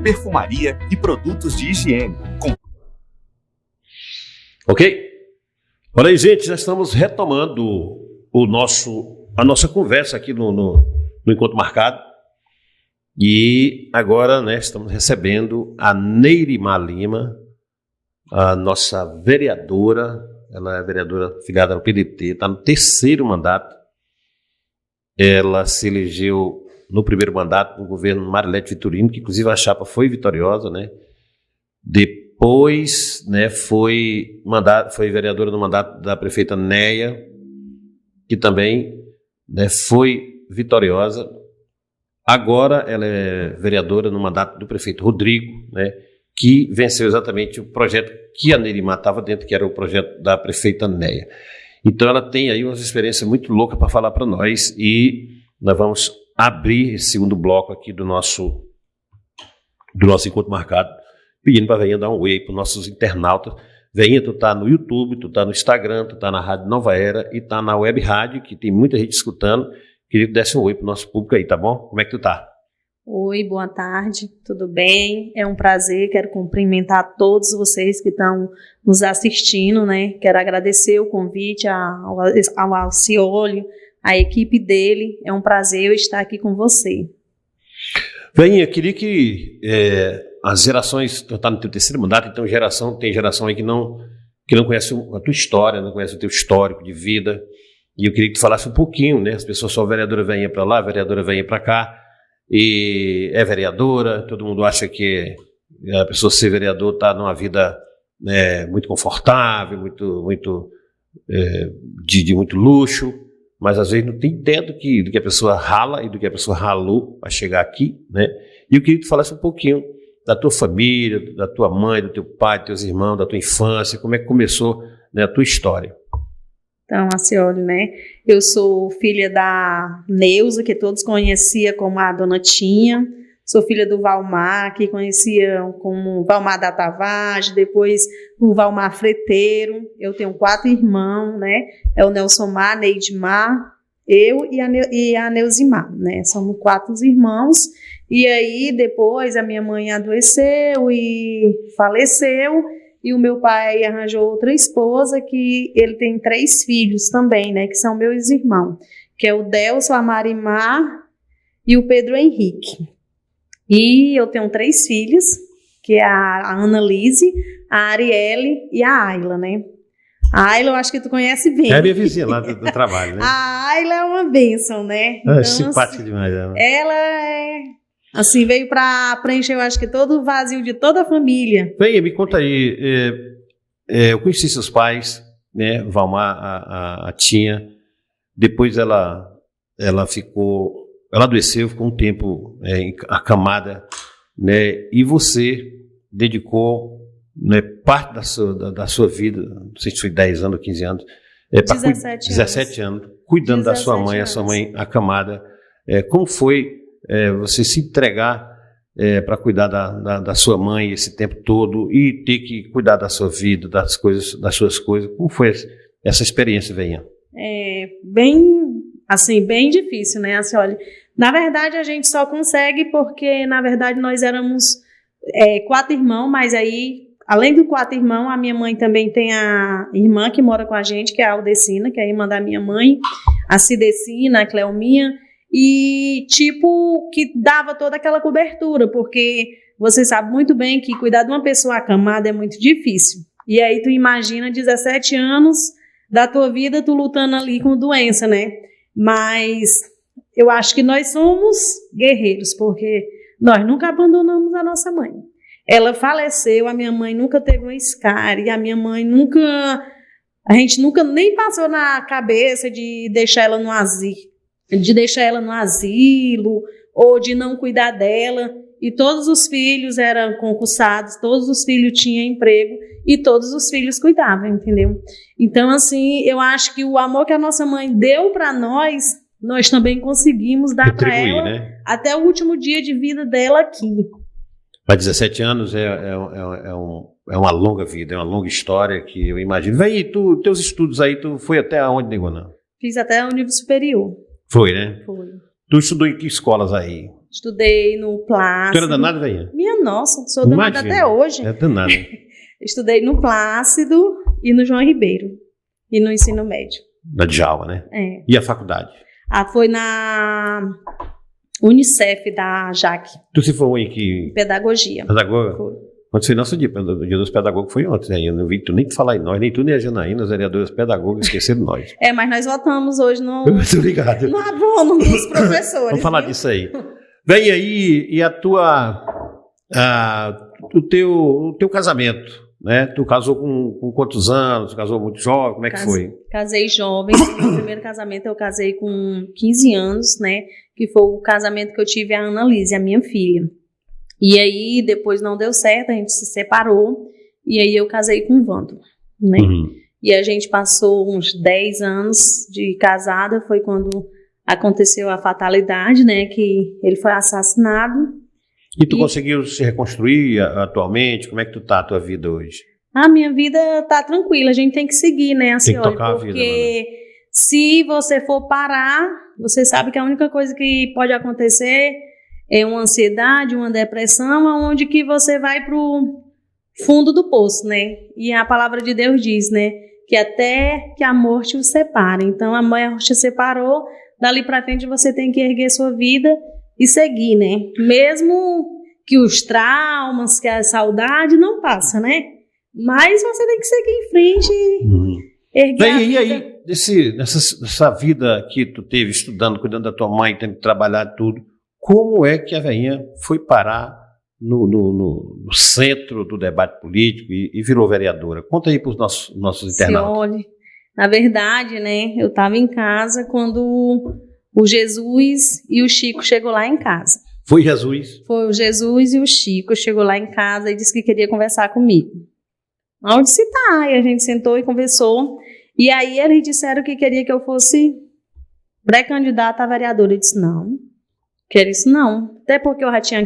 perfumaria e produtos de higiene. Ok? Olha aí, gente, já estamos retomando a nossa conversa aqui no Encontro Marcado. E agora, né, estamos recebendo a Neirimar Lima, a nossa vereadora. Ela é vereadora filiada ao PDT, está no 3º mandato. Ela se elegeu no primeiro mandato no governo Marilete Vitorino, que inclusive a chapa foi vitoriosa, né? Depois, né, foi vereadora no mandato da prefeita Neia, que também, né, foi vitoriosa. Agora ela é vereadora no mandato do prefeito Rodrigo, né, que venceu exatamente o projeto que a Neirimar estava dentro, que era o projeto da prefeita Neia. Então ela tem aí umas experiências muito loucas para falar para nós, e nós vamos abrir esse segundo bloco aqui do nosso Encontro Marcado, pedindo para a Veinha dar um oi para os nossos internautas. Veinha, tu tá no YouTube, tu tá no Instagram, tu tá na Rádio Nova Era e tá na Web Rádio, que tem muita gente escutando. Queria que desse um oi pro nosso público aí, tá bom? Como é que tu tá? Oi, boa tarde, tudo bem? É um prazer, quero cumprimentar todos vocês que estão nos assistindo, né? Quero agradecer o convite ao Alcioli, à equipe dele. É um prazer eu estar aqui com você. Veinha, queria que as gerações, tu tá no teu 3º mandato, então tem geração aí que não conhece a tua história, não conhece o teu histórico de vida. E eu queria que tu falasse um pouquinho, né? As pessoas só vereadora Veinha para lá, vereadora Veinha para cá, e é vereadora, todo mundo acha que a pessoa ser vereador está numa vida, né, muito confortável, de muito luxo, mas às vezes não tem ideia do que a pessoa rala e do que a pessoa ralou para chegar aqui, né? E eu queria que tu falasse um pouquinho da tua família, da tua mãe, do teu pai, dos teus irmãos, da tua infância, como é que começou, né, a tua história. Então, Alcioli, né? Eu sou filha da Neuza, que todos conheciam como a Dona Tinha. Sou filha do Valmar, que conheciam como Valmar da Tavares, depois o Valmar Freteiro. Eu tenho 4 irmãos, né? É o Nelsomar, a Neidmar, eu e a Neuzimar, né? Somos 4 irmãos. E aí, depois, a minha mãe adoeceu e faleceu. E o meu pai arranjou outra esposa, que ele tem 3 filhos também, né, que são meus irmãos, que é o Delso, a Marimar e o Pedro Henrique. E eu tenho 3 filhos, que é a Annalise, a Arielle e a Ayla, né. A Ayla eu acho que tu conhece bem. É a minha vizinha lá do trabalho, né. A Ayla é uma bênção, né. Então, simpática demais. Ela é... Assim, veio para preencher, eu acho que todo o vazio de toda a família. Bem, me conta aí, eu conheci seus pais, né, Valmar, a Tinha, depois ela adoeceu, ficou um tempo acamada, né, e você dedicou, né, parte da sua vida, não sei se foi 10 anos ou 15 anos, 17 anos, cuidando da sua mãe, a sua mãe acamada. Como foi você se entregar para cuidar da sua mãe esse tempo todo e ter que cuidar da sua vida, das suas coisas? Como foi essa experiência, Veinha? Bem difícil, né? Assim, olha, na verdade a gente só consegue porque, na verdade, nós éramos 4 irmãos, mas aí, além dos 4 irmãos, a minha mãe também tem a irmã que mora com a gente, que é a Aldecina, que é a irmã da minha mãe, a Cidecina, a Cleominha, e tipo, que dava toda aquela cobertura, porque você sabe muito bem que cuidar de uma pessoa acamada é muito difícil. E aí tu imagina 17 anos da tua vida tu lutando ali com doença, né? Mas eu acho que nós somos guerreiros, porque nós nunca abandonamos a nossa mãe. Ela faleceu, a minha mãe nunca teve uma escárie, a minha mãe a gente nunca nem passou na cabeça de deixar ela no asilo, ou de não cuidar dela. E todos os filhos eram concursados, todos os filhos tinham emprego e todos os filhos cuidavam, entendeu? Então, assim, eu acho que o amor que a nossa mãe deu para nós também conseguimos dar para ela, né? Até o último dia de vida dela aqui. Para 17 anos é uma longa vida, é uma longa história que eu imagino. Vai, teus estudos aí, tu foi até onde, Negona? Fiz até o nível superior. Foi, né? Foi. Tu estudou em que escolas aí? Estudei no Plácido. Tu era danada, velhinha? Minha nossa, sou danada até hoje. É danada. Estudei no Plácido e no João Ribeiro. E no ensino médio. Da Djalma, né? É. E a faculdade? Foi na Unicef da Jaque. Tu se formou em que? Pedagogia. Pedagoga? Foi. Ontem foi nosso dia. O dia dos pedagogos foi ontem. Aí eu não vi tu nem falar em nós, nem tu nem a Janaína, os vereadores pedagogos, esqueceram nós. Mas nós votamos hoje no Muito obrigado. abono dos professores. Vamos falar viu? disso aí. Vem aí, e o teu casamento, né? Tu casou com quantos anos? Tu casou muito jovem? Como é que foi? Casei jovem. Meu primeiro casamento eu casei com 15 anos, né? Que foi o casamento que eu tive a Ana Lise, a minha filha. E aí, depois não deu certo, a gente se separou. E aí eu casei com o Vando, né? Uhum. E a gente passou uns 10 anos de casada. Foi quando aconteceu a fatalidade, né? Que ele foi assassinado. E tu conseguiu se reconstruir atualmente? Como é que tu tá a tua vida hoje? A minha vida tá tranquila, a gente tem que seguir, né, Tem que tocar a vida, porque se você for parar, você sabe que a única coisa que pode acontecer é uma ansiedade, uma depressão, onde que você vai pro fundo do poço, né? E a palavra de Deus diz, né, que até que a morte os separe. Então a morte separou, dali pra frente você tem que erguer sua vida e seguir, né? Mesmo que os traumas, que a saudade não passa, né? Mas você tem que seguir em frente e erguer a vida. E aí, nessa vida que tu teve estudando, cuidando da tua mãe, tendo que trabalhar tudo, como é que a velhinha foi parar no centro do debate político e virou vereadora? Conta aí para os nossos internautas. Olha, na verdade, né, eu estava em casa quando o Jesus e o Chico chegou lá em casa. Foi Jesus? Foi o Jesus e o Chico chegou lá em casa e disse que queria conversar comigo. Onde se tá? E a gente sentou e conversou. E aí eles disseram que queria que eu fosse pré-candidata a vereadora. Eu disse, não, quero isso não. Até porque eu já tinha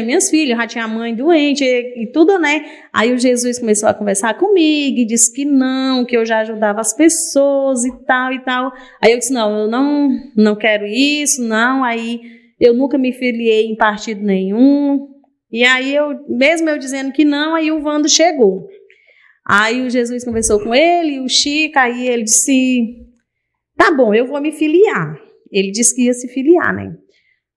minhas filhas, já tinha a mãe doente e tudo, né? Aí o Jesus começou a conversar comigo e disse que não, que eu já ajudava as pessoas e tal e tal. Aí eu disse, não, eu não quero isso, não. Aí eu nunca me filiei em partido nenhum. E aí, mesmo eu dizendo que não, aí o Vando chegou. Aí o Jesus conversou com ele, o Chico, aí ele disse, tá bom, eu vou me filiar. Ele disse que ia se filiar, né?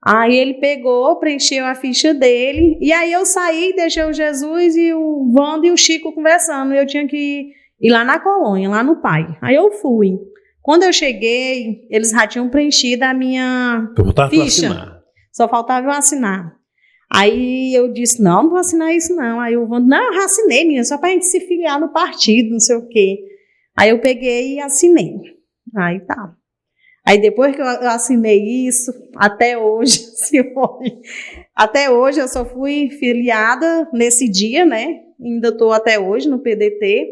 Aí ele pegou, preencheu a ficha dele, e aí eu saí, deixei o Jesus e o Vando e o Chico conversando. Eu tinha que ir lá na colônia, lá no pai. Aí eu fui. Quando eu cheguei, eles já tinham preenchido a minha ficha. Só faltava eu assinar. Aí eu disse, não vou assinar isso não. Aí o Vando, não, eu já assinei, menina, só pra gente se filiar no partido, não sei o quê. Aí eu peguei e assinei. Aí tá. Aí depois que eu assinei isso, até hoje eu só fui filiada nesse dia, né? Ainda estou até hoje no PDT.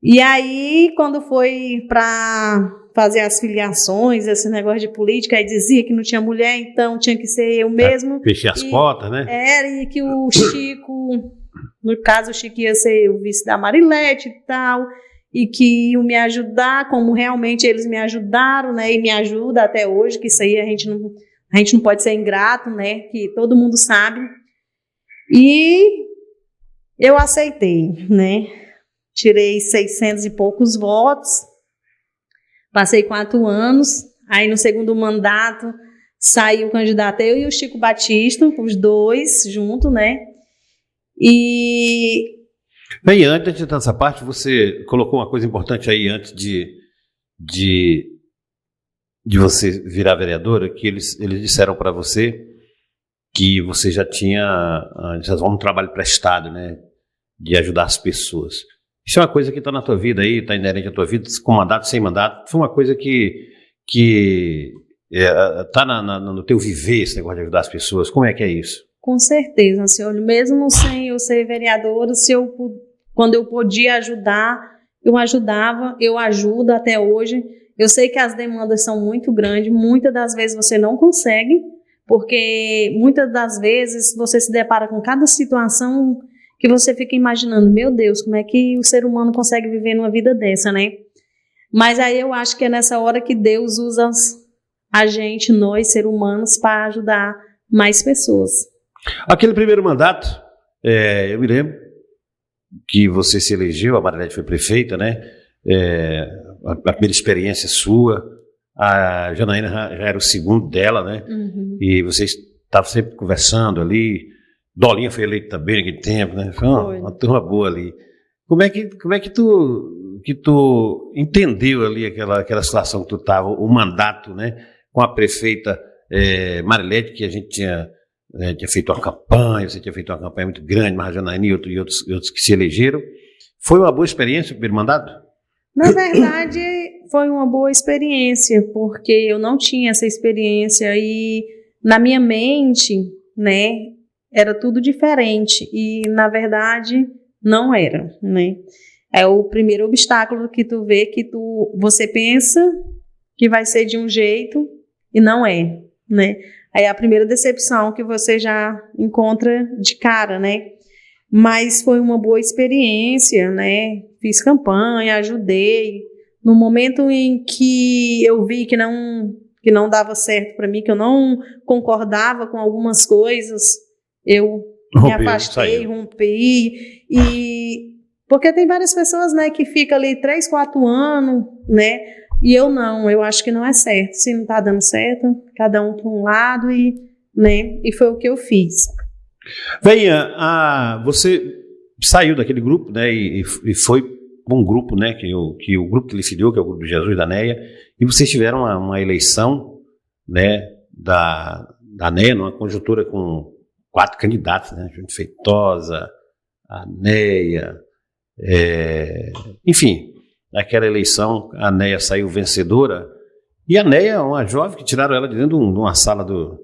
E aí, quando foi para fazer as filiações, esse negócio de política, aí dizia que não tinha mulher, então tinha que ser eu mesmo. Fechei as cotas, né? E que o Chico, no caso o Chico ia ser o vice da Marilete e tal, e que iam me ajudar, como realmente eles me ajudaram, né? E me ajuda até hoje, que isso aí a gente não pode ser ingrato, né? Que todo mundo sabe. E eu aceitei, né? Tirei 600 e poucos votos. Passei 4 anos, aí no segundo mandato saiu o candidato eu e o Chico Batista, os dois juntos, né? E... Bem, antes de entrar nessa parte, você colocou uma coisa importante aí antes de você virar vereadora, que eles disseram para você que você já um trabalho prestado, né? De ajudar as pessoas. Isso é uma coisa que está na tua vida aí, está inerente à tua vida, com mandato, sem mandato. Foi uma coisa que está no teu viver, esse negócio de ajudar as pessoas. Como é que é isso? Com certeza, senhor. Mesmo sem eu ser vereadora, quando eu podia ajudar, eu ajudava, eu ajudo até hoje. Eu sei que as demandas são muito grandes, muitas das vezes você não consegue, porque muitas das vezes você se depara com cada situação que você fica imaginando, meu Deus, como é que o ser humano consegue viver numa vida dessa, né? Mas aí eu acho que é nessa hora que Deus usa a gente, nós, seres humanos, para ajudar mais pessoas. Aquele primeiro mandato, eu me lembro que você se elegeu, a Marilete foi prefeita, né? A primeira experiência sua, a Janaína já era o segundo dela, né? Uhum. E vocês estavam sempre conversando ali. Dolinha foi eleita também naquele tempo, né? Foi uma turma boa ali. Como é que tu entendeu ali aquela situação que tu estava, o mandato, né? Com a prefeita Marilete, que a gente tinha feito uma campanha, você tinha feito uma campanha muito grande, mas a Janaína e outros que se elegeram. Foi uma boa experiência o primeiro mandato? Na verdade, foi uma boa experiência, porque eu não tinha essa experiência e na minha mente, né, era tudo diferente e, na verdade, não era, né. É o primeiro obstáculo que tu vê, que você pensa que vai ser de um jeito e não é, né. Aí é a primeira decepção que você já encontra de cara, né. Mas foi uma boa experiência, né? Fiz campanha, ajudei. No momento em que eu vi que não dava certo para mim, que eu não concordava com algumas coisas, eu me afastei, rompi. E porque tem várias pessoas, né, que ficam ali 3, 4 anos, né? E eu não, eu acho que não é certo. Se não está dando certo, cada um para um lado né? E foi o que eu fiz. Venha, você saiu daquele grupo, né, e foi um grupo, né, que o grupo que lhe filiou, que é o grupo de Jesus da NEA, e vocês tiveram uma eleição, né, da NEA, numa conjuntura com 4 candidatos, né, Júnior Feitosa, a NEA, enfim, naquela eleição a NEA saiu vencedora, e a NEA é uma jovem que tiraram ela de dentro de uma sala do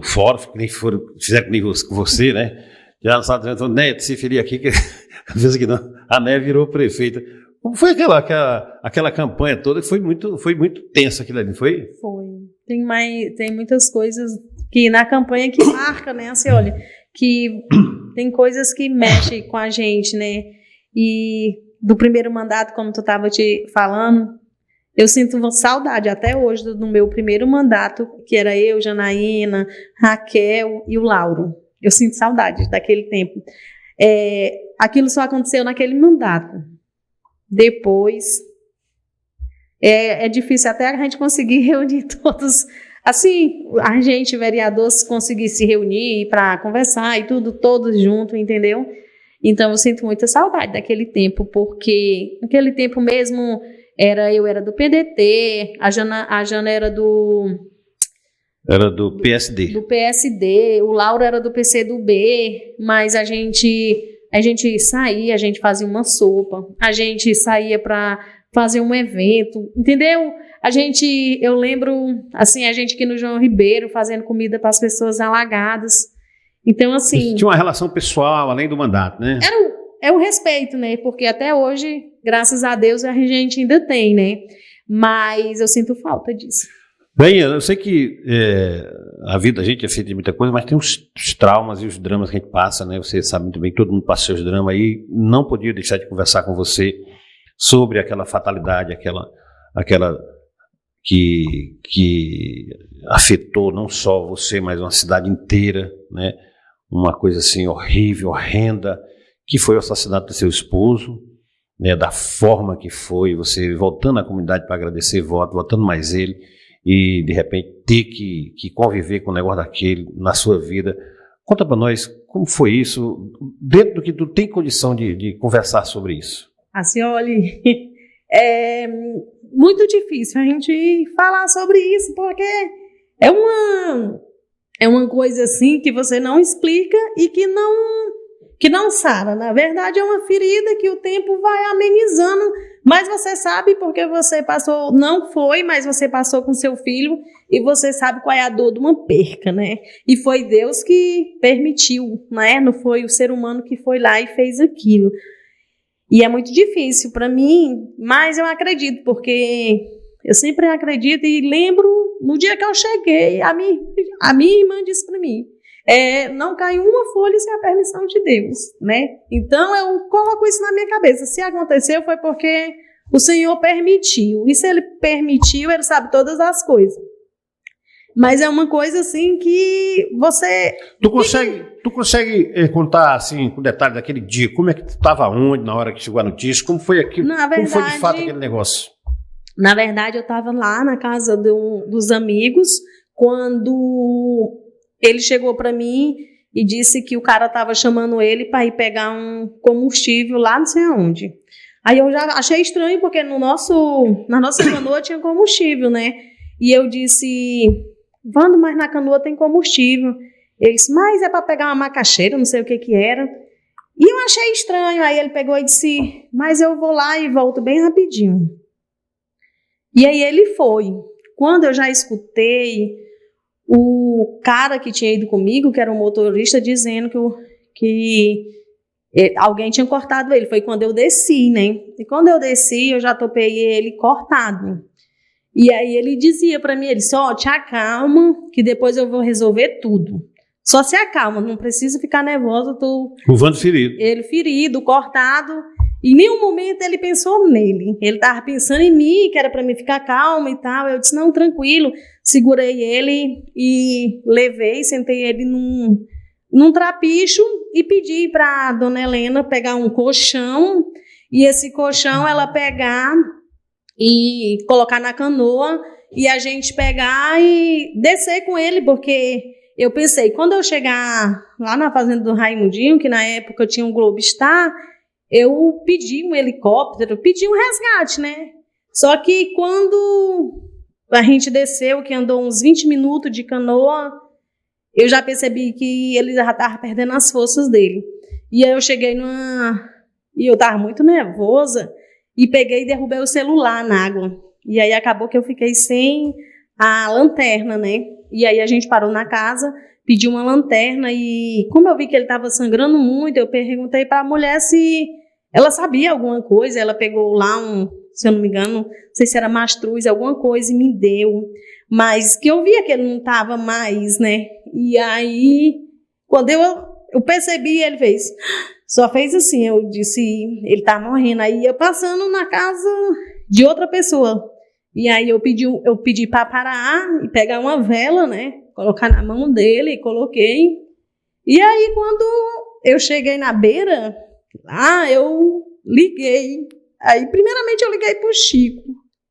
fórum, que nem fizeram comigo com você, né? Já na sala dizendo, Neto, se ferir aqui, que que não, a Né virou prefeita. Como foi aquela campanha toda? Foi muito tensa aquilo ali, não foi? Foi. Tem muitas coisas que na campanha que marca, né? Assim, olha, que tem coisas que mexem com a gente, né? E do primeiro mandato, como tu estava te falando, eu sinto saudade até hoje do meu primeiro mandato, que era eu, Janaína, Raquel e o Lauro. Eu sinto saudade daquele tempo. Aquilo só aconteceu naquele mandato. Depois, é difícil até a gente conseguir reunir todos. Assim, a gente, vereadores, conseguir se reunir para conversar e tudo, todos juntos, entendeu? Então, eu sinto muita saudade daquele tempo, porque naquele tempo mesmo... Eu era do PDT, a Jana era do PSD. Do PSD, o Lauro era do PCdoB, mas a gente saía, a gente fazia uma sopa, a gente saía para fazer um evento, entendeu? Eu lembro, assim, a gente aqui no João Ribeiro fazendo comida para as pessoas alagadas. Então, assim... Tinha uma relação pessoal, além do mandato, né? É o respeito, né? Porque até hoje, graças a Deus, a gente ainda tem, né? Mas eu sinto falta disso. Bem, eu sei que a vida da gente é feita de muita coisa, mas tem os traumas e os dramas que a gente passa, né? Você sabe muito bem, todo mundo passa seus dramas aí. Não podia deixar de conversar com você sobre aquela fatalidade, aquela que afetou não só você, mas uma cidade inteira, né? Uma coisa assim horrível, horrenda, que foi o assassinato do seu esposo, né, da forma que foi, você voltando à comunidade para agradecer voto, votando mais ele, e de repente ter que conviver com o negócio daquele na sua vida. Conta para nós como foi isso, dentro do que tu tem condição de conversar sobre isso. Assim, olha, é muito difícil a gente falar sobre isso, porque é uma coisa assim que você não explica e que não sara. Na verdade, é uma ferida que o tempo vai amenizando, mas você sabe porque você passou, não foi, mas você passou com seu filho e você sabe qual é a dor de uma perca, né? E foi Deus que permitiu, né? Não foi o ser humano que foi lá e fez aquilo. E é muito difícil para mim, mas eu acredito, porque eu sempre acredito e lembro no dia que eu cheguei, a minha irmã disse para mim, não cai uma folha sem a permissão de Deus, né? Então eu coloco isso na minha cabeça. Se aconteceu foi porque o Senhor permitiu. E se Ele permitiu, Ele sabe todas as coisas. Mas é uma coisa assim que você... Tu consegue contar, assim, com detalhe daquele dia, como é que tu estava onde na hora que chegou a notícia? Como foi aquilo? Como foi de fato aquele negócio? Na verdade, eu estava lá na casa dos amigos, quando ele chegou para mim e disse que o cara estava chamando ele para ir pegar um combustível lá não sei aonde. Aí eu já achei estranho, porque na nossa canoa tinha combustível, né? E eu disse, Vando, mas na canoa tem combustível. Ele disse, mas é para pegar uma macaxeira, não sei o que era. E eu achei estranho. Aí ele pegou e disse, mas eu vou lá e volto bem rapidinho. E aí ele foi. Quando eu já escutei o cara que tinha ido comigo, que era um motorista, dizendo que alguém tinha cortado ele. Foi quando eu desci, né? E quando eu desci, eu já topei ele cortado. E aí ele dizia para mim, ele disse, te acalma, que depois eu vou resolver tudo. Só se acalma, não precisa ficar nervosa. O Vando ferido. Ele ferido, cortado. Em nenhum momento ele pensou nele. Ele estava pensando em mim, que era para mim ficar calma e tal. Eu disse, não, tranquilo. Segurei ele e levei, sentei ele num trapicho e pedi para a dona Helena pegar um colchão. E esse colchão ela pegar e colocar na canoa e a gente pegar e descer com ele, porque eu pensei, quando eu chegar lá na fazenda do Raimundinho, que na época tinha um Globestar, eu pedi um helicóptero, pedi um resgate, né? Só que quando a gente desceu, que andou uns 20 minutos de canoa, eu já percebi que ele já estava perdendo as forças dele. E aí eu cheguei e eu estava muito nervosa, e peguei e derrubei o celular na água. E aí acabou que eu fiquei sem a lanterna, né? E aí a gente parou na casa, pediu uma lanterna e como eu vi que ele estava sangrando muito, eu perguntei para a mulher se ela sabia alguma coisa. Ela pegou lá se eu não me engano, não sei se era mastruz, alguma coisa, e me deu. Mas que eu via que ele não estava mais, né? E aí, quando eu percebi, ele só fez assim, eu disse, ele tá morrendo. Aí eu passando na casa de outra pessoa. E aí eu pedi para parar e pegar uma vela, né? Colocar na mão dele e coloquei. E aí quando eu cheguei na beira, lá eu liguei. Aí primeiramente eu liguei pro Chico,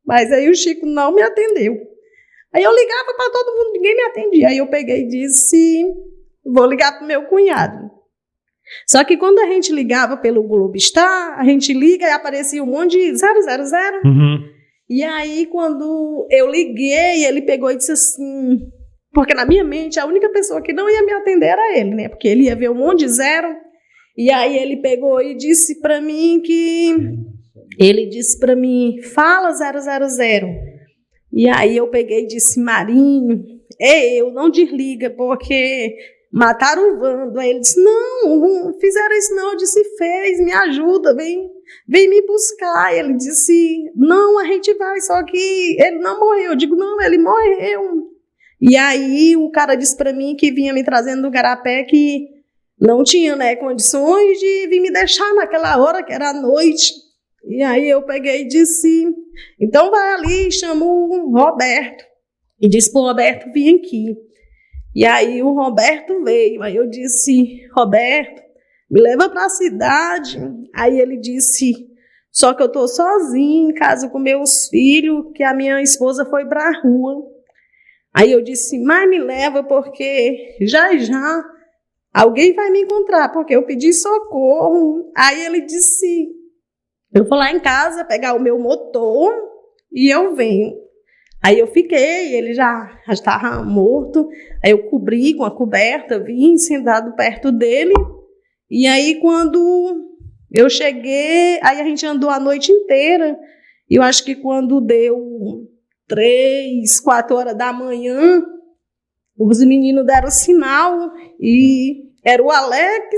mas aí o Chico não me atendeu. Aí eu ligava para todo mundo, ninguém me atendia. Aí eu peguei e disse, vou ligar pro meu cunhado. Só que quando a gente ligava pelo Globestar, a gente liga e aparecia um monte de 000. Uhum. E aí, quando eu liguei, ele pegou e disse assim... Porque na minha mente, a única pessoa que não ia me atender era ele, né? Porque ele ia ver um monte de 0. E aí ele pegou e disse para mim Ele disse para mim, fala 000. E aí eu peguei e disse, Marinho, eu não desliga, porque... mataram o Vando. Aí ele disse, não fizeram isso não. Eu disse, fez, me ajuda, vem me buscar. Ele disse, não, a gente vai, só que ele não morreu. Eu digo, não, ele morreu. E aí o cara disse para mim que vinha me trazendo do Garapé, que não tinha, né, condições de vir me deixar naquela hora, que era a noite. E aí eu peguei e disse, então vai ali, chamou o Roberto. E disse pro Roberto vir aqui. E aí o Roberto veio, aí eu disse, Roberto, me leva para a cidade. Aí ele disse, só que eu estou sozinho em casa com meus filhos, que a minha esposa foi para a rua. Aí eu disse, mas me leva, porque já alguém vai me encontrar, porque eu pedi socorro. Aí ele disse, eu vou lá em casa pegar o meu motor e eu venho. Aí eu fiquei, ele já estava morto, aí eu cobri com a coberta, vim sentado perto dele, e aí quando eu cheguei, aí a gente andou a noite inteira, e eu acho que quando deu 3, 4 horas da manhã, os meninos deram sinal, e era o Alex,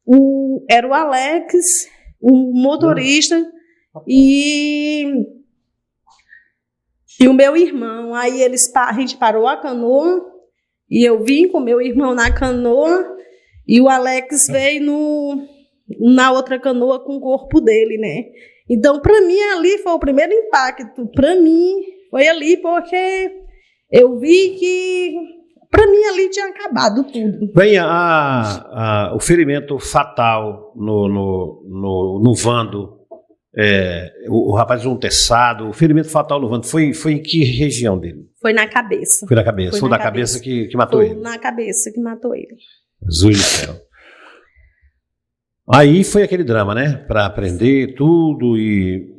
o motorista, e o meu irmão. Aí a gente parou a canoa e eu vim com meu irmão na canoa e o Alex veio na outra canoa com o corpo dele, né? Então, para mim, ali foi o primeiro impacto. Para mim, foi ali porque Eu vi que, para mim, ali tinha acabado tudo. Bem, o ferimento fatal no Vando, o rapaz usou um teçado, o ferimento fatal no Vando, foi em que região dele? Foi na cabeça. Foi na cabeça, foi na cabeça que matou ele. Foi na cabeça que matou ele. Jesus do céu. Aí foi aquele drama, né? Para aprender tudo e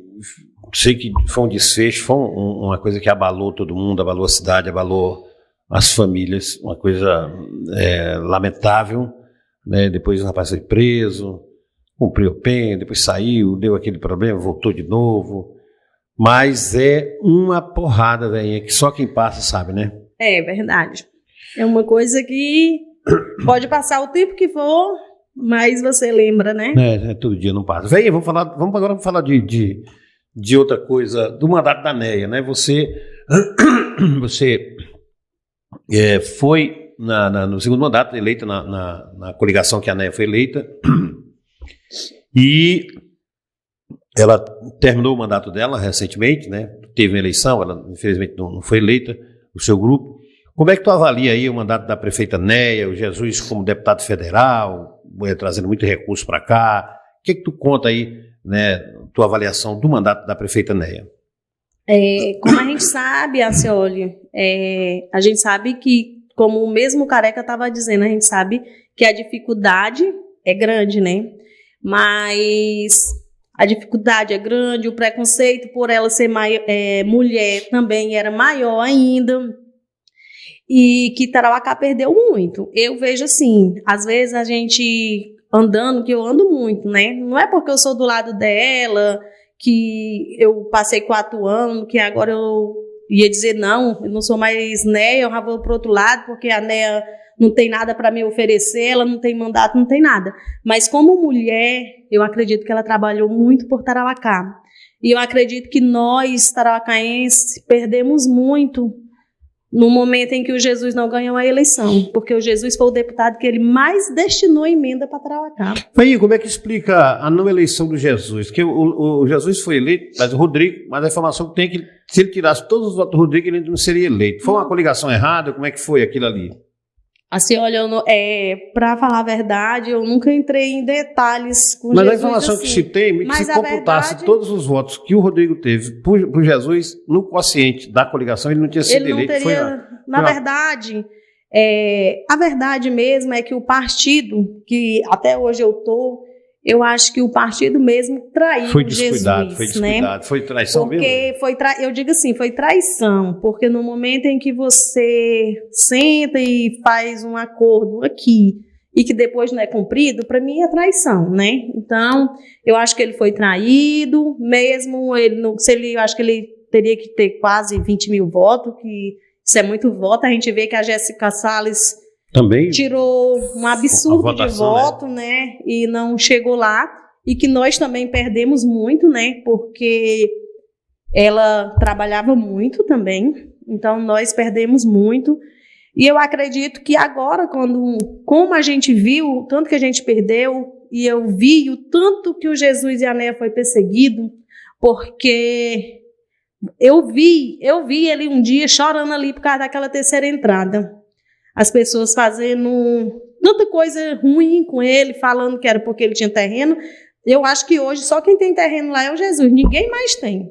sei que foi um desfecho, foi uma coisa que abalou todo mundo, abalou a cidade, abalou as famílias, uma coisa lamentável, né? Depois o rapaz foi preso, cumpriu a pena, depois saiu, deu aquele problema, voltou de novo. Mas é uma porrada, velho, que só quem passa sabe, né? É verdade. É uma coisa que pode passar o tempo que for, mas você lembra, né? Todo dia não passa. Velho, vamos agora falar de outra coisa, do mandato da NEA, né? Você foi no segundo mandato eleita na coligação que a NEA foi eleita e ela terminou o mandato dela recentemente, né? Teve uma eleição, ela infelizmente não foi eleita, o seu grupo. Como é que tu avalia aí o mandato da prefeita NEA, o Jesus como deputado federal, trazendo muito recurso para cá? O que tu conta aí, né, tua avaliação do mandato da prefeita NEA? Como a gente sabe, Acioli, a gente sabe que, como o mesmo Careca estava dizendo, a gente sabe que a dificuldade é grande, né? Mas a dificuldade é grande, o preconceito por ela ser mulher também era maior ainda, e que Tarauacá perdeu muito. Eu vejo assim, às vezes a gente andando, que eu ando muito, né? Não é porque eu sou do lado dela, que eu passei 4 anos, que agora eu ia dizer não, eu não sou mais NEA, eu já vou pro outro lado, porque a NEA não tem nada para me oferecer, ela não tem mandato, não tem nada. Mas como mulher, eu acredito que ela trabalhou muito por Tarauacá. E eu acredito que nós, tarauacaenses, perdemos muito no momento em que o Jesus não ganhou a eleição, porque o Jesus foi o deputado que ele mais destinou emenda para Tarauacá. Aí, como é que explica a não eleição do Jesus? Que o Jesus foi eleito, mas o Rodrigo, mas a informação que tem é que se ele tirasse todos os votos do Rodrigo, ele não seria eleito. Foi uma coligação errada? Como é que foi aquilo ali? Assim, olha, para falar a verdade, eu nunca entrei em detalhes com mas Jesus. Mas a informação assim, que se tem, se computasse todos os votos que o Rodrigo teve por Jesus no quociente da coligação, ele não tinha sido eleito. Na verdade, a verdade mesmo é que o partido, que até hoje eu acho que o partido mesmo traiu foi Jesus. Foi descuidado, né? Foi traição porque mesmo? Eu digo assim, foi traição, porque no momento em que você senta e faz um acordo aqui e que depois não é cumprido, para mim é traição, né? Então, eu acho que ele foi traído, mesmo eu acho que ele teria que ter quase 20 mil votos, que isso é muito voto. A gente vê que a Jéssica Salles também tirou um absurdo de voto, né? E não chegou lá. E que nós também perdemos muito, né? Porque ela trabalhava muito também. Então, nós perdemos muito. E eu acredito que agora, como a gente viu o tanto que a gente perdeu, e eu vi o tanto que o Jesus e a NEA foi perseguido, porque eu vi ele um dia chorando ali por causa daquela terceira entrada. As pessoas fazendo tanta coisa ruim com ele, falando que era porque ele tinha terreno. Eu acho que hoje só quem tem terreno lá é o Jesus, ninguém mais tem.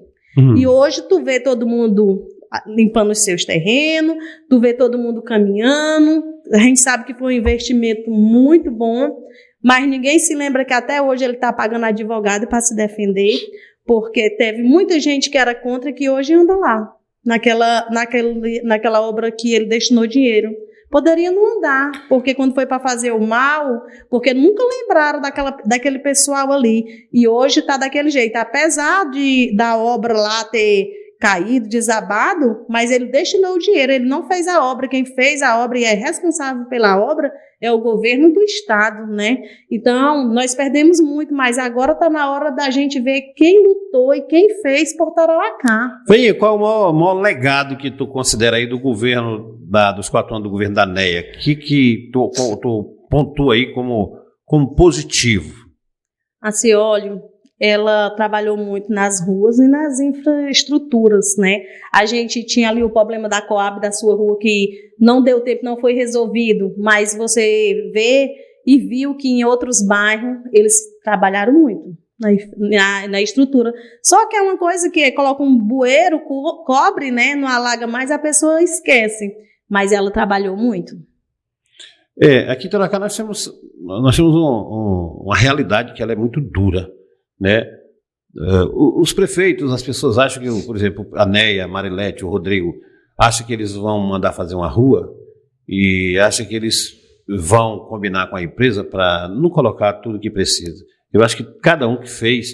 E hoje tu vê todo mundo limpando os seus terrenos, tu vê todo mundo caminhando. A gente sabe que foi um investimento muito bom, mas ninguém se lembra que até hoje ele está pagando advogado para se defender, porque teve muita gente que era contra que hoje anda lá, naquela obra que ele destinou dinheiro. Poderia não andar, porque quando foi para fazer o mal, porque nunca lembraram daquele pessoal ali. E hoje está daquele jeito. Apesar da obra lá ter caído, desabado, mas ele destinou o dinheiro, ele não fez a obra. Quem fez a obra e é responsável pela obra é o governo do estado, né? Então, nós perdemos muito, mas agora está na hora da gente ver quem lutou e quem fez por Tarauacá. Vem, qual é o maior legado que tu considera aí do governo, dos 4 anos do governo da NEA? Que tu pontua aí como positivo? Assim, olha, ela trabalhou muito nas ruas e nas infraestruturas, né? A gente tinha ali o problema da Coab da sua rua que não deu tempo, não foi resolvido, mas você vê e viu que em outros bairros eles trabalharam muito na estrutura. Só que é uma coisa que coloca um bueiro, cobre, né? Não alaga mais, a pessoa esquece. Mas ela trabalhou muito. Aqui em Taracá nós temos uma realidade que ela é muito dura, né? Os prefeitos, as pessoas acham que, por exemplo, a Neia, a Marilete, o Rodrigo, acham que eles vão mandar fazer uma rua e acham que eles vão combinar com a empresa para não colocar tudo que precisa. Eu acho que cada um que fez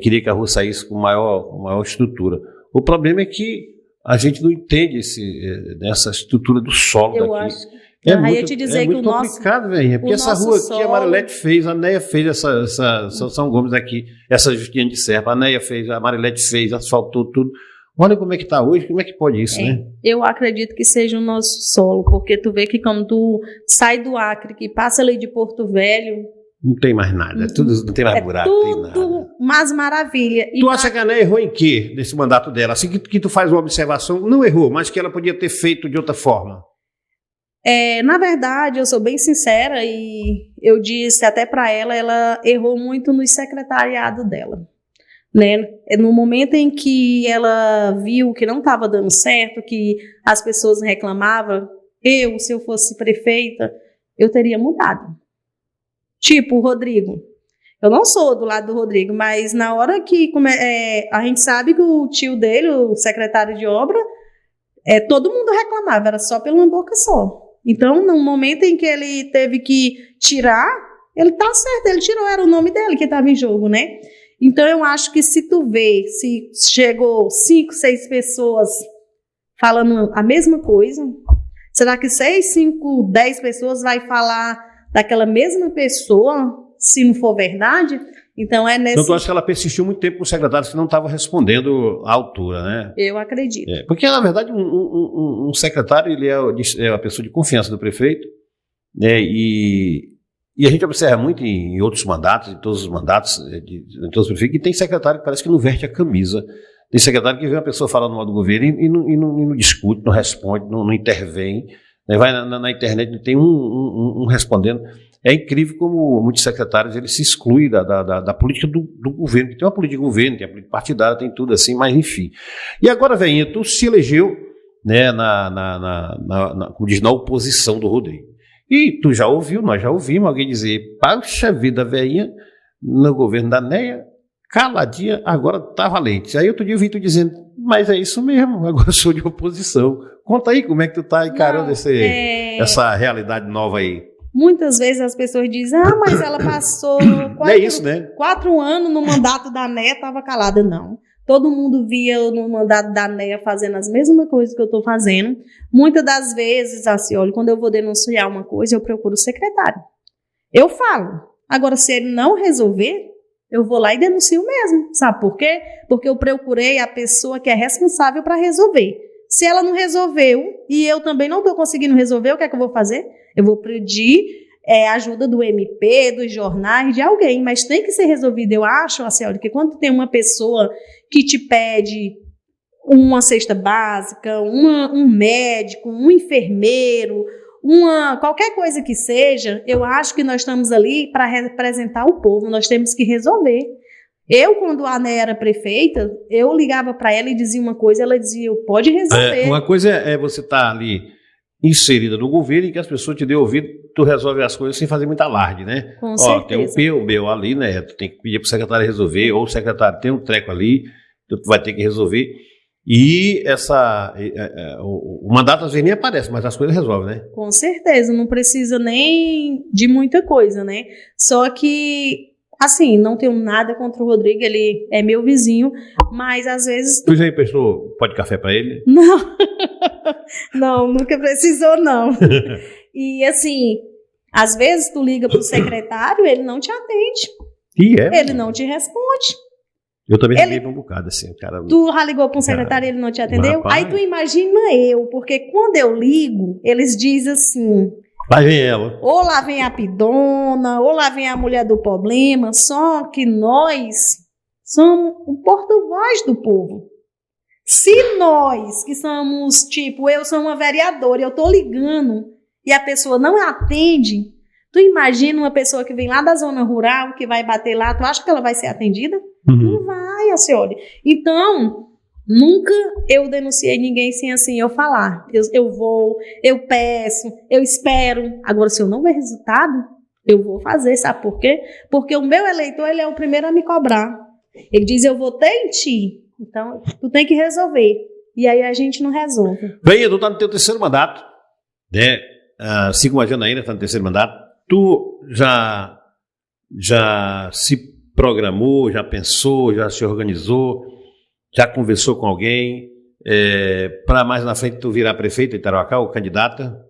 queria que a rua saísse com maior estrutura. O problema é que a gente não entende essa estrutura do solo eu daqui. Acho. Aí eu te dizer que o nosso complicado, velho. Porque essa rua aqui, a Marilete fez, a Neia fez essa São Gomes aqui, essa Justina de Serpa, a Neia fez, a Marilete fez, asfaltou tudo. Olha como é que está hoje, como é que pode isso, né? Eu acredito que seja o nosso solo, porque tu vê que quando tu sai do Acre, que passa ali de Porto Velho... Não tem mais nada, não tem mais buraco, tudo tem nada. Mas maravilha. Tu acha que a Neia errou em quê, nesse mandato dela? Assim que tu faz uma observação, não errou, mas que ela podia ter feito de outra forma. Na verdade, eu sou bem sincera e eu disse até para ela errou muito no secretariado dela. Né? No momento em que ela viu que não estava dando certo, que as pessoas reclamavam, se eu fosse prefeita, eu teria mudado. Tipo o Rodrigo. Eu não sou do lado do Rodrigo, mas na hora que a gente sabe que o tio dele, o secretário de obra, todo mundo reclamava, era só pela uma boca só. Então, no momento em que ele teve que tirar, ele tá certo, ele tirou, era o nome dele que estava em jogo, né? Então, eu acho que se tu vê, se chegou 5, 6 pessoas falando a mesma coisa, será que 6, 5, 10 pessoas vai falar daquela mesma pessoa, se não for verdade? Então, é nesse... Então, tu acha que ela persistiu muito tempo com secretários que não estavam respondendo à altura, né? Eu acredito. Porque, na verdade, um secretário, ele é a pessoa de confiança do prefeito, né? E a gente observa muito em outros mandatos, em todos os mandatos, de todos os prefeitos, que tem secretário que parece que não veste a camisa. Tem secretário que vê uma pessoa falando mal do governo e não discute, não responde, não intervém. Né? Vai na internet, não tem um respondendo. É incrível como muitos secretários eles se excluem da política do governo. Tem uma política de governo, tem a política partidária, tem tudo assim, mas enfim. E agora, velhinha, tu se elegeu, né, como diz, na oposição do Rodrigo. E tu já ouviu, nós já ouvimos alguém dizer, puxa vida, velhinha, no governo da Neia, caladinha, agora tá valente. Aí outro dia eu vi tu dizendo, mas é isso mesmo, agora eu sou de oposição. Conta aí como é que tu tá encarando essa realidade nova aí. Muitas vezes as pessoas dizem, mas ela passou 4 anos no mandato da Neia, estava calada. Não. Todo mundo via no mandato da Neia fazendo as mesmas coisas que eu estou fazendo. Muitas das vezes, assim, olha, quando eu vou denunciar uma coisa, eu procuro o secretário. Eu falo. Agora, se ele não resolver, eu vou lá e denuncio mesmo. Sabe por quê? Porque eu procurei a pessoa que é responsável para resolver. Se ela não resolveu e eu também não estou conseguindo resolver, o que é que eu vou fazer? Eu vou pedir ajuda do MP, dos jornais, de alguém, mas tem que ser resolvido. Eu acho, assim, olha, que quando tem uma pessoa que te pede uma cesta básica, um médico, um enfermeiro, qualquer coisa que seja, eu acho que nós estamos ali para representar o povo, nós temos que resolver. Eu, quando a Neia era prefeita, eu ligava para ela e dizia uma coisa, ela dizia, pode resolver. Uma coisa é você estar ali inserida no governo e que as pessoas te dêem ouvido, tu resolve as coisas sem fazer muita alarde, né? Com certeza. Tem o BO ali, né? Tu tem que pedir pro secretário resolver, ou o secretário tem um treco ali, tu vai ter que resolver. E o mandato às vezes nem aparece, mas as coisas resolvem, né? Com certeza, não precisa nem de muita coisa, né? Só que, assim, não tenho nada contra o Rodrigo, ele é meu vizinho, mas às vezes... Tu já emprestou pó de café pra ele? Não, não, nunca precisou, não. E assim, às vezes tu liga pro secretário, ele não te atende. Ele não te responde. Eu também liguei pra um bocado, assim, cara. Tu já ligou para um secretário e ele não te atendeu? Aí tu imagina eu, porque quando eu ligo, eles dizem assim... Lá vem ela. Ou lá vem a pidona, ou lá vem a mulher do problema, só que nós somos o porta-voz do povo. Se nós, que somos, tipo, eu sou uma vereadora, eu tô ligando e a pessoa não atende, tu imagina uma pessoa que vem lá da zona rural, que vai bater lá, tu acha que ela vai ser atendida? Não vai, Alcione. Então, nunca eu denunciei ninguém sem assim eu falar. Eu vou, eu peço, eu espero. Agora, se eu não ver resultado, eu vou fazer, sabe por quê? Porque o meu eleitor, ele é o primeiro a me cobrar. Ele diz, eu votei em ti. Então, tu tem que resolver. E aí a gente não resolve. Bem, tu tá no teu terceiro mandato, né? Assim como a Janaína está no terceiro mandato, tu já se programou, já pensou, já se organizou, já conversou com alguém para mais na frente tu virar prefeita de Tarauacá ou candidata?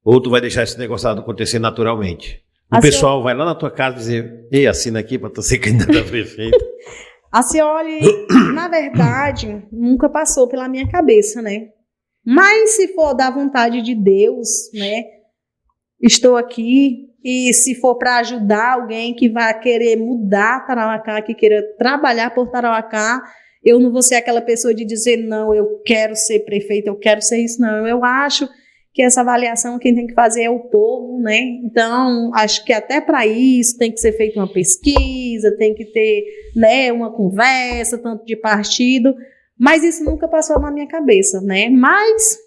Ou tu vai deixar esse negócio acontecer naturalmente? O pessoal vai lá na tua casa dizer, ei, assina aqui para tu ser candidata a prefeita. A Cioli, na verdade, nunca passou pela minha cabeça, né? Mas se for da vontade de Deus, né? Estou aqui e se for para ajudar alguém que vai querer mudar Tarauacá, que queira trabalhar por Tarauacá, eu não vou ser aquela pessoa de dizer, não, eu quero ser prefeita, eu quero ser isso, não. Eu acho que essa avaliação quem tem que fazer é o povo, né? Então, acho que até para isso tem que ser feita uma pesquisa, tem que ter, né, uma conversa, tanto de partido, mas isso nunca passou na minha cabeça, né? Mas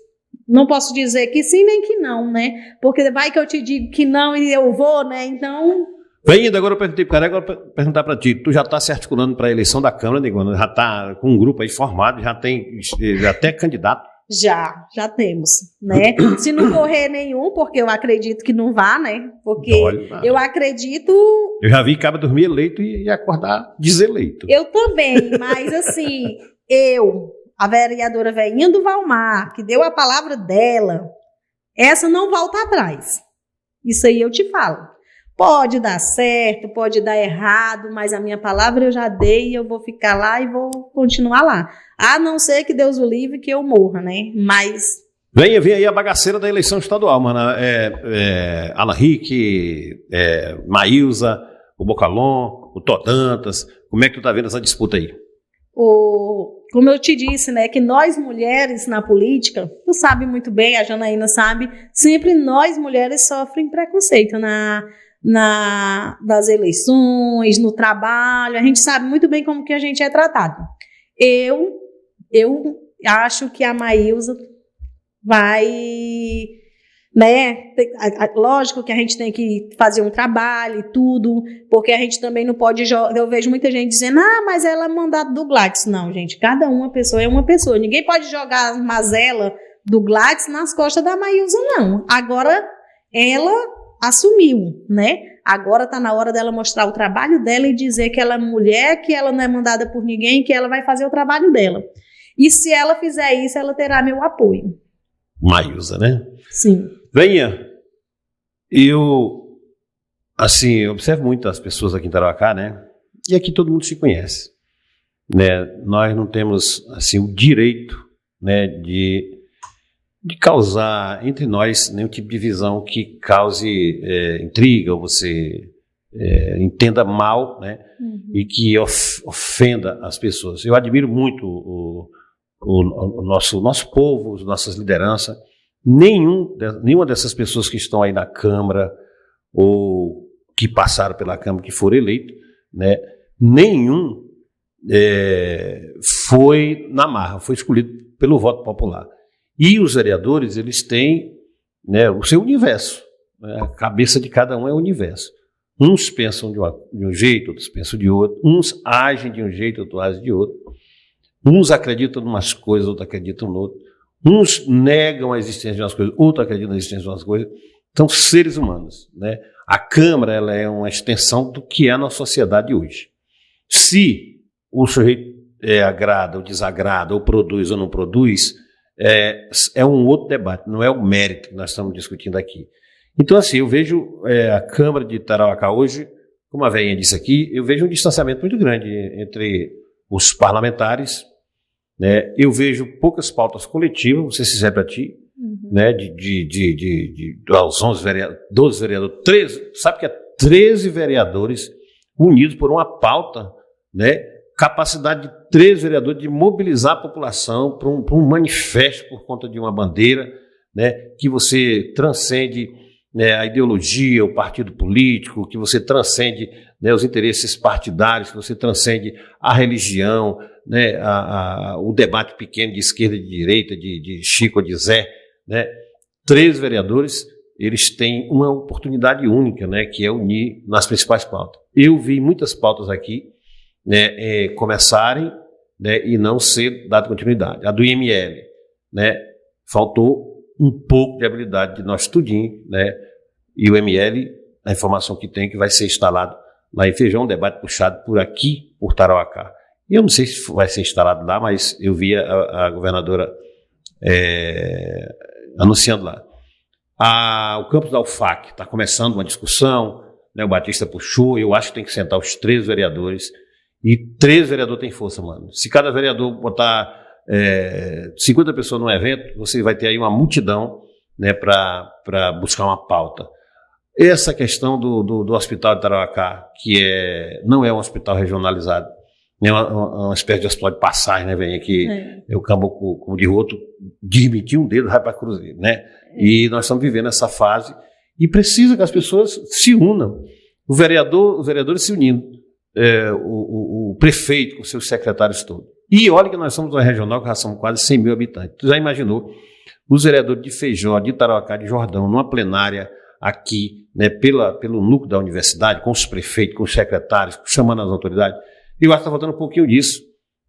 não posso dizer que sim nem que não, né? Porque vai que eu te digo que não e eu vou, né? Então... Bem, agora eu perguntei para ela, agora perguntar para ti, tu já está se articulando para a eleição da Câmara, Negona? Já está com um grupo aí formado, já tem até candidato? Já temos, né? Se não correr nenhum, porque eu acredito que não vá, né? Porque eu acredito... Eu já vi cabra dormir eleito e acordar deseleito. Eu também, mas assim, a vereadora velhinha do Valmar, que deu a palavra dela, essa não volta atrás. Isso aí eu te falo. Pode dar certo, pode dar errado, mas a minha palavra eu já dei e eu vou ficar lá e vou continuar lá. A não ser que Deus o livre que eu morra, né? Mas... Vem aí a bagaceira da eleição estadual, mano. Alan Rick, Maílza, o Bocalon, o Todantas. Como é que tu tá vendo essa disputa aí? Como eu te disse, né, que nós mulheres na política, tu sabe muito bem, a Janaína sabe, sempre nós mulheres sofremos preconceito nas eleições, no trabalho, a gente sabe muito bem como que a gente é tratado. Eu acho que a Maílza vai, né, lógico que a gente tem que fazer um trabalho e tudo, porque a gente também não pode jogar, eu vejo muita gente dizendo, mas ela é mandato do Gladys. Não, gente, cada uma pessoa é uma pessoa, ninguém pode jogar a mazela do Gladys nas costas da Maílza, não. Agora, ela assumiu, né? Agora tá na hora dela mostrar o trabalho dela e dizer que ela é mulher, que ela não é mandada por ninguém, que ela vai fazer o trabalho dela. E se ela fizer isso, ela terá meu apoio. Maílza, né? Sim. Venha, eu observo muito as pessoas aqui em Tarauacá, né? E aqui todo mundo se conhece, né? Nós não temos, assim, o direito, né, de causar entre nós nenhum tipo de visão que cause intriga ou você entenda mal, né? E que ofenda as pessoas. Eu admiro muito o nosso povo, as nossas lideranças. Nenhuma dessas pessoas que estão aí na Câmara ou que passaram pela Câmara, que foram eleitos, né, nenhum foi na marra, foi escolhido pelo voto popular. E os vereadores, eles têm, né, o seu universo, né, a cabeça de cada um é o universo. Uns pensam de um jeito, outros pensam de outro, uns agem de um jeito, outros agem de outro. Uns acreditam em umas coisas, outros acreditam em outras. Uns negam a existência de umas coisas, outros acreditam na existência de umas coisas. São seres humanos, né? A Câmara, ela é uma extensão do que é a nossa sociedade hoje. Se o sujeito agrada ou desagrada, ou produz ou não produz, é um outro debate, não é o mérito que nós estamos discutindo aqui. Então, assim, eu vejo a Câmara de Tarauacá hoje, como a velhinha disse aqui, eu vejo um distanciamento muito grande entre os parlamentares, né? Eu vejo poucas pautas coletivas, vou ser sincero para ti, né? Aos 12 vereadores, 13, sabe que é 13 vereadores unidos por uma pauta, né? capacidade de 3 vereadores de mobilizar a população para um manifesto por conta de uma bandeira, né, que você transcende, né, a ideologia, o partido político, que você transcende, né, os interesses partidários, que você transcende a religião, né, o debate pequeno de esquerda e de direita, de Chico ou de Zé, né. 3 vereadores, eles têm uma oportunidade única, né, que é unir nas principais pautas. Eu vi muitas pautas aqui, né, começarem, né, e não ser dada continuidade. A do IML, né, faltou um pouco de habilidade de nós tudinho, né, e o ML, a informação que tem, que vai ser instalado lá em Feijão, um debate puxado por aqui, por Tarauacá. E eu não sei se vai ser instalado lá, mas eu vi a governadora anunciando lá. O campus da UFAC está começando uma discussão, né, o Batista puxou, eu acho que tem que sentar os 3 vereadores, e 3 vereadores tem força, mano. Se cada vereador botar 50 pessoas num evento, você vai ter aí uma multidão, né, para buscar uma pauta. Essa questão do hospital de Tarauacá, que não é um hospital regionalizado, é uma espécie de hospital de passagem, né, velho, que o Caboclo, como de outro, demitiu um dedo, vai para Cruzeiro, né? E nós estamos vivendo essa fase e precisa que as pessoas se unam. Os vereadores se unindo, o prefeito com seus secretários todos. E olha que nós somos uma regional que já somos quase 100 mil habitantes. Tu já imaginou os vereadores de Feijó, de Tarauacá, de Jordão, numa plenária aqui, né, pelo núcleo da universidade, com os prefeitos, com os secretários, chamando as autoridades? Eu acho que está faltando um pouquinho disso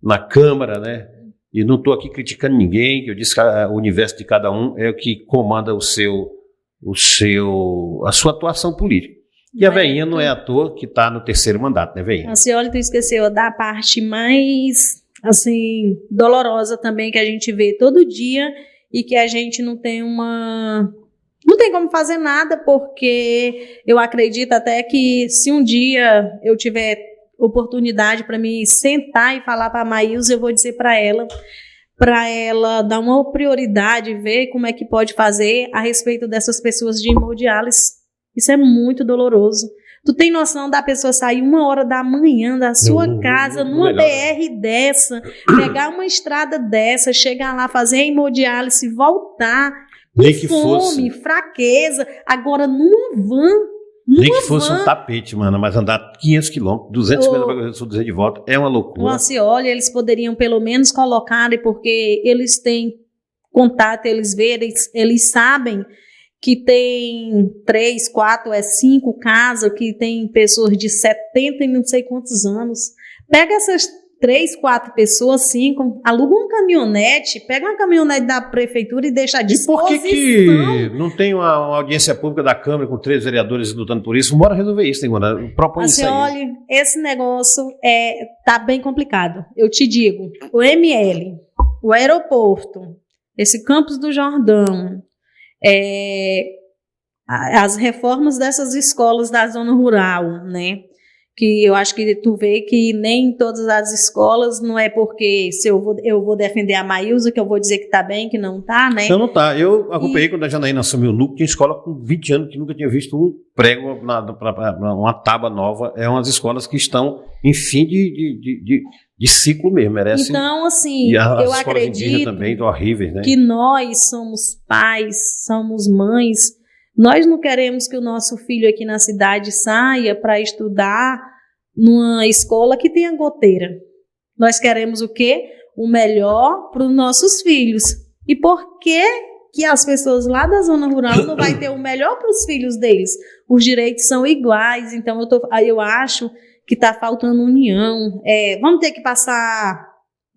na Câmara, né? E não estou aqui criticando ninguém, que eu disse que o universo de cada um é o que comanda a sua atuação política. E a veinha não é à toa que está no 3º mandato, né, veinha? A senhora, tu esqueceu da parte mais, assim, dolorosa também, que a gente vê todo dia e que a gente não tem como fazer nada, porque eu acredito até que se um dia eu tiver oportunidade para me sentar e falar para a Maílza, eu vou dizer para ela dar uma prioridade, ver como é que pode fazer a respeito dessas pessoas de hemodiálise. Isso é muito doloroso. Tu tem noção da pessoa sair 1h da manhã da sua casa, numa BR dessa, pegar uma estrada dessa, chegar lá, fazer a hemodiálise, voltar, com fome, fraqueza, agora numa van. Nem que fosse um tapete, mano, mas andar 500 quilômetros, 250 para o Sul, 200 de volta, é uma loucura. Nossa, olha, eles poderiam pelo menos colocarem, porque eles têm contato, eles verem, eles sabem que tem 3, 4, 5 casas, que tem pessoas de 70 e não sei quantos anos. Pega essas 3, 4 pessoas, 5, aluga uma caminhonete, pega uma caminhonete da prefeitura e deixa à disposição. E por que não tem uma audiência pública da Câmara com 3 vereadores lutando por isso? Bora resolver isso, tem que propõe isso aí. Olha, esse negócio tá bem complicado. Eu te digo, o ML, o aeroporto, esse campus do Jordão, as reformas dessas escolas da zona rural, né? Que eu acho que tu vê que nem todas as escolas, não é porque se eu vou defender a Maílza que eu vou dizer que tá bem, que não tá, né? Não tá. Eu acompanhei quando a Janaína assumiu o núcleo, tinha escola com 20 anos que nunca tinha visto um prego para uma tábua nova. É umas escolas que estão em fim de ciclo mesmo, merece. Então, assim, eu acredito também, horríveis, né? Que nós somos pais, somos mães. Nós não queremos que o nosso filho aqui na cidade saia para estudar numa escola que tenha goteira. Nós queremos o quê? O melhor para os nossos filhos. E por que as pessoas lá da zona rural não vão ter o melhor para os filhos deles? Os direitos são iguais, então eu acho que está faltando união. Vamos ter que passar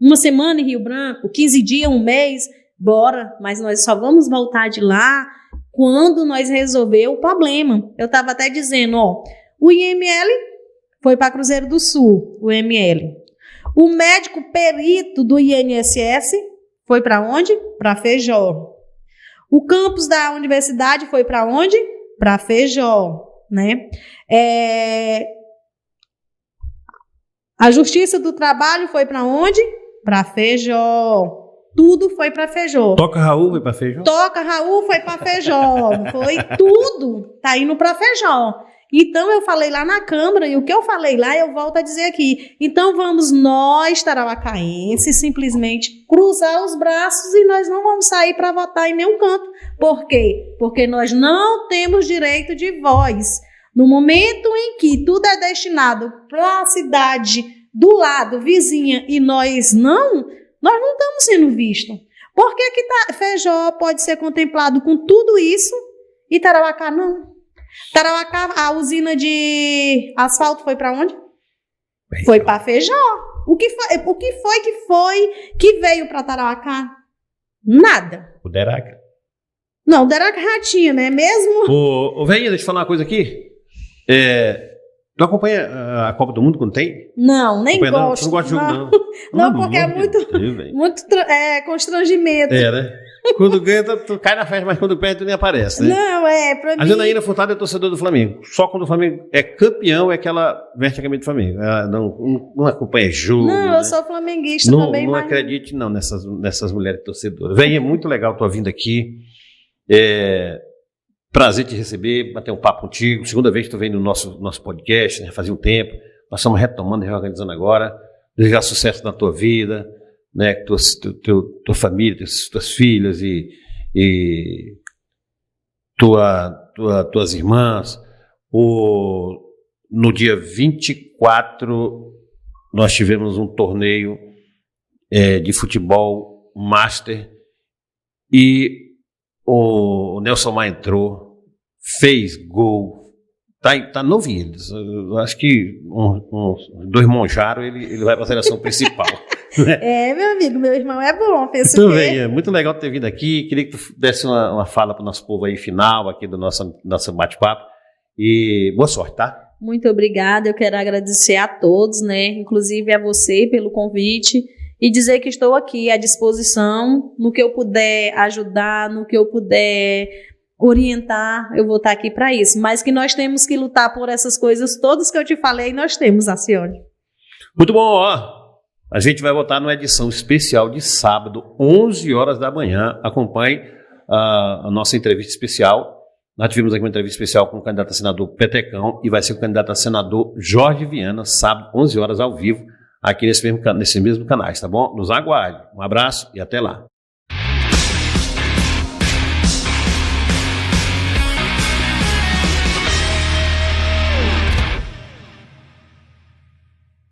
uma semana em Rio Branco, 15 dias, um mês, bora, mas nós só vamos voltar de lá quando nós resolver o problema. Eu estava até dizendo, o IML foi para Cruzeiro do Sul, o IML. O médico perito do INSS foi para onde? Para Feijó. O campus da universidade foi para onde? Para Feijó, né? A Justiça do Trabalho foi para onde? Para Feijó. Tudo foi para Feijó. Toca Raul foi para Feijó? Toca Raul foi para Feijó. Foi tudo. Tá indo para Feijó. Então, eu falei lá na Câmara, e o que eu falei lá, eu volto a dizer aqui. Então, vamos nós, tarauacaenses, simplesmente cruzar os braços e nós não vamos sair para votar em nenhum canto. Por quê? Porque nós não temos direito de voz. No momento em que tudo é destinado para a cidade do lado, vizinha, e nós não estamos sendo vistos. Por que Feijó pode ser contemplado com tudo isso e Tarauacá não? Tarauacá, a usina de asfalto foi para onde? Foi para Feijó. O que foi que veio para Tarauacá? Nada. O Deraca. Não, o Deraca já tinha, né? Mesmo. Ô, Veinha, deixa eu falar uma coisa aqui. Tu acompanha a Copa do Mundo quando tem? Não, nem gosto. Não gosto de jogo, não. Não, porque é muito constrangimento. Né? Quando ganha, tu cai na festa, mas quando perde, tu nem aparece, né? Não, pra mim... A Janaína Furtado é torcedor do Flamengo. Só quando o Flamengo é campeão é que ela veste a camisa do Flamengo. Ela não acompanha jogo. Não, né? eu sou flamenguista também, não mas... acredite, não, nessas mulheres torcedoras. Vem, é muito legal tua vinda aqui. Prazer te receber, bater um papo contigo. Segunda vez que tu vem no nosso podcast, né? Fazia um tempo. Nós estamos retomando e reorganizando agora. Desejar sucesso na tua vida, né? Tua família, tuas filhas e tuas irmãs. No dia 24, nós tivemos um torneio de futebol master e o Nelson Maia entrou, fez gol, tá novinho. Eu acho que dois Monjaro ele vai para a seleção principal. Né? Meu amigo, meu irmão é bom. Muito bem, é muito legal ter vindo aqui. Queria que tu desse uma fala para o nosso povo aí final aqui do nosso bate-papo e boa sorte, tá? Muito obrigada, eu quero agradecer a todos, né? Inclusive a você pelo convite. E dizer que estou aqui à disposição, no que eu puder ajudar, no que eu puder orientar, eu vou estar aqui para isso. Mas que nós temos que lutar por essas coisas todas que eu te falei, nós temos, Acione. Muito bom, ó. A gente vai voltar numa edição especial de sábado, 11 horas da manhã. Acompanhe a nossa entrevista especial. Nós tivemos aqui uma entrevista especial com o candidato a senador Petecão e vai ser o candidato a senador Jorge Viana, sábado, 11 horas ao vivo, aqui nesse mesmo canais, tá bom? Nos aguarde. Um abraço e até lá.